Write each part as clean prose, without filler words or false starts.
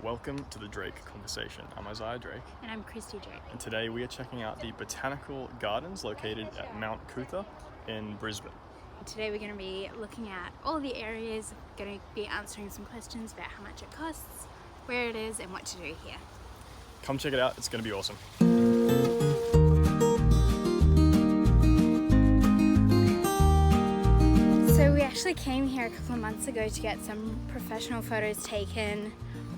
Welcome to the Drake Conversation. I'm Isaiah Drake. And I'm Kristy Drake. And today we are checking out the Botanical Gardens located at Mount Coot-Tha in Brisbane. Today we're going to be looking at all the areas, going to be answering some questions about how much it costs, where it is, and what to do here. Come check it out, it's going to be awesome. So we actually came here a couple of months ago to get some professional photos taken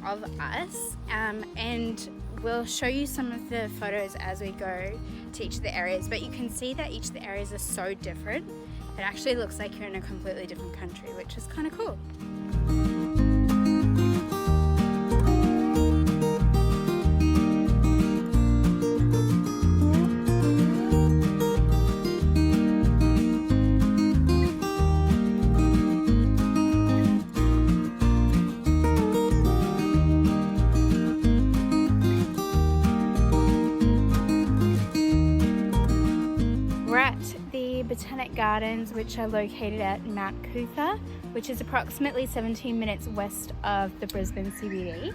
of us, and we'll show you some of the photos as we go to each of the areas, but you can see that each of the areas are so different. It actually looks like you're in a completely different country, which is kind of cool. Botanic Gardens, which are located at Mount Coot-Tha, which is approximately 17 minutes west of the Brisbane CBD.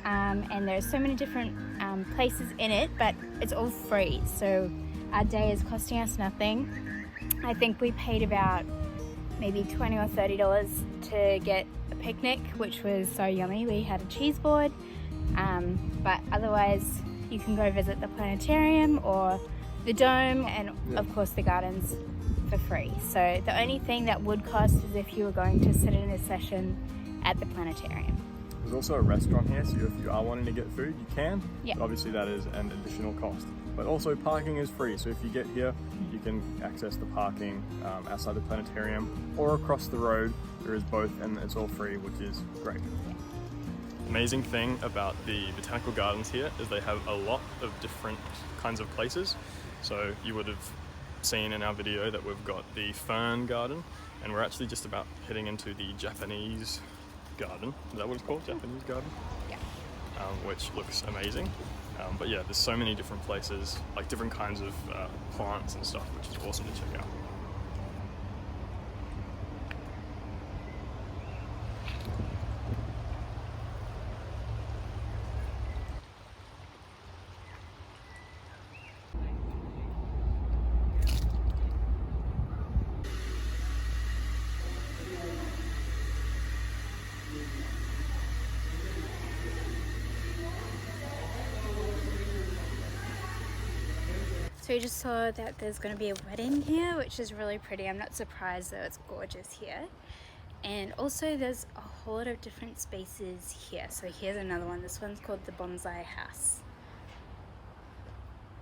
And there's so many different places in it, but it's all free. So our day is costing us nothing. I think we paid about maybe $20 or $30 to get a picnic, which was so yummy. We had a cheese board, but otherwise you can go visit the planetarium or the dome, and of course the gardens for free. So the only thing that would cost is if you were going to sit in a session at the planetarium. There's also a restaurant here, so if you are wanting to get food, you can. Yeah. But obviously that is an additional cost. But also parking is free, so if you get here, you can access the parking outside the planetarium or across the road. There is both, and it's all free, which is great. Yeah. Amazing thing about the Botanical Gardens here is they have a lot of different kinds of places. So you would have seen in our video that we've got the fern garden, and we're actually just about heading into the Japanese garden. Is that what it's called? Japanese garden? Yeah. Which looks amazing. But yeah, there's so many different places, like different kinds of plants and stuff, which is awesome to check out. So we just saw that there's going to be a wedding here, which is really pretty. I'm not surprised though, it's gorgeous here. And also there's a whole lot of different spaces here. So here's another one. This one's called the Bonsai House.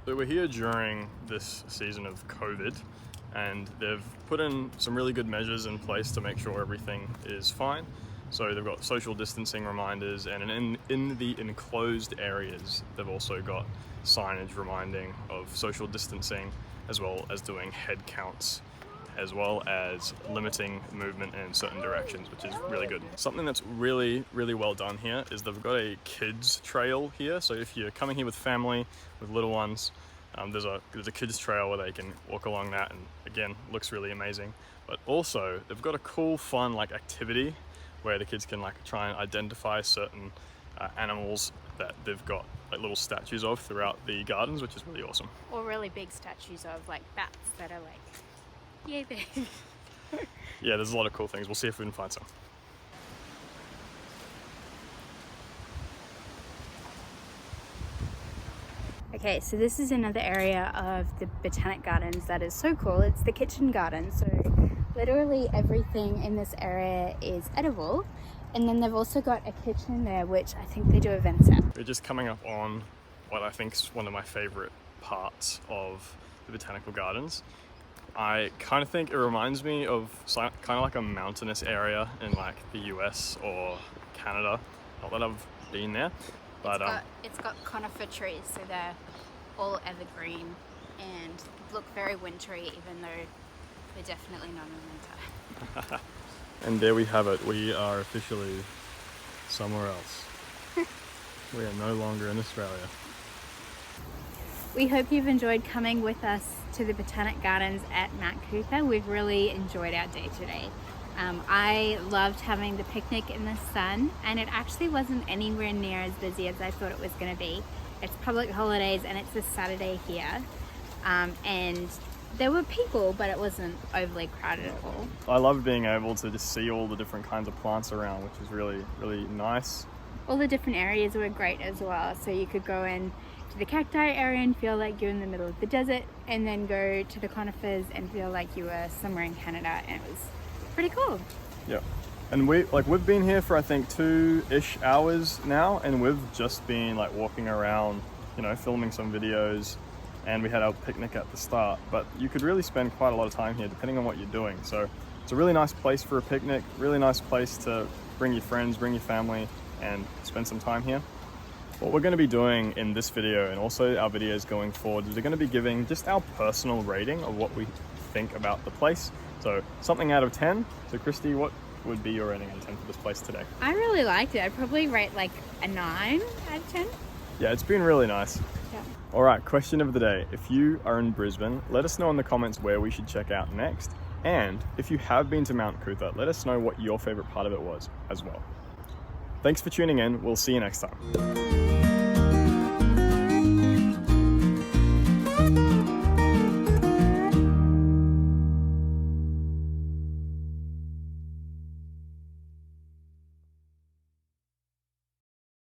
So we're here during this season of COVID, and they've put in some really good measures in place to make sure everything is fine. So they've got social distancing reminders, and in the enclosed areas, they've also got signage reminding of social distancing, as well as doing head counts, as well as limiting movement in certain directions, which is really good. Something that's really, really well done here is they've got a kids trail here. So if you're coming here with family, with little ones, there's a kids trail where they can walk along that, and again, looks really amazing. But also, they've got a cool, fun activity where the kids can try and identify certain animals that they've got little statues of throughout the gardens, which is really awesome. Or really big statues of bats that are yay big. Yeah, there's a lot of cool things. We'll see if we can find some. Okay, so this is another area of the Botanic Gardens that is so cool. It's the kitchen garden. So literally everything in this area is edible. And then they've also got a kitchen there, which I think they do events at. We're just coming up on what I think is one of my favorite parts of the Botanical Gardens. I kind of think it reminds me of kind of like a mountainous area in the US or Canada. Not that I've been there, but it's got conifer trees, so they're all evergreen and look very wintry, even though they're definitely not in winter. And there we have it. We are officially somewhere else. We are no longer in Australia. We hope you've enjoyed coming with us to the Botanic Gardens at Mount Coot-Tha. We've really enjoyed our day today. I loved having the picnic in the sun, and it actually wasn't anywhere near as busy as I thought it was going to be. It's public holidays and it's a Saturday here, and there were people, but it wasn't overly crowded at all. I love being able to just see all the different kinds of plants around, which is really, really nice. All the different areas were great as well. So you could go in to the cacti area and feel like you're in the middle of the desert, and then go to the conifers and feel like you were somewhere in Canada, and it was pretty cool. Yeah. And we've been here for I think 2-ish hours now, and we've just been like walking around, you know, filming some videos, and we had our picnic at the start. But you could really spend quite a lot of time here depending on what you're doing. So it's a really nice place for a picnic, really nice place to bring your friends, bring your family, and spend some time here. What we're going to be doing in this video, and also our videos going forward, is we're going to be giving just our personal rating of what we think about the place. So something out of 10. So Kristy, what would be your rating out of 10 for this place today? I really liked it. I'd probably rate like a 9 out of 10. Yeah, it's been really nice. Yeah. All right, question of the day. If you are in Brisbane, let us know in the comments where we should check out next. And if you have been to Mount Coot-Tha, let us know what your favorite part of it was as well. Thanks for tuning in. We'll see you next time.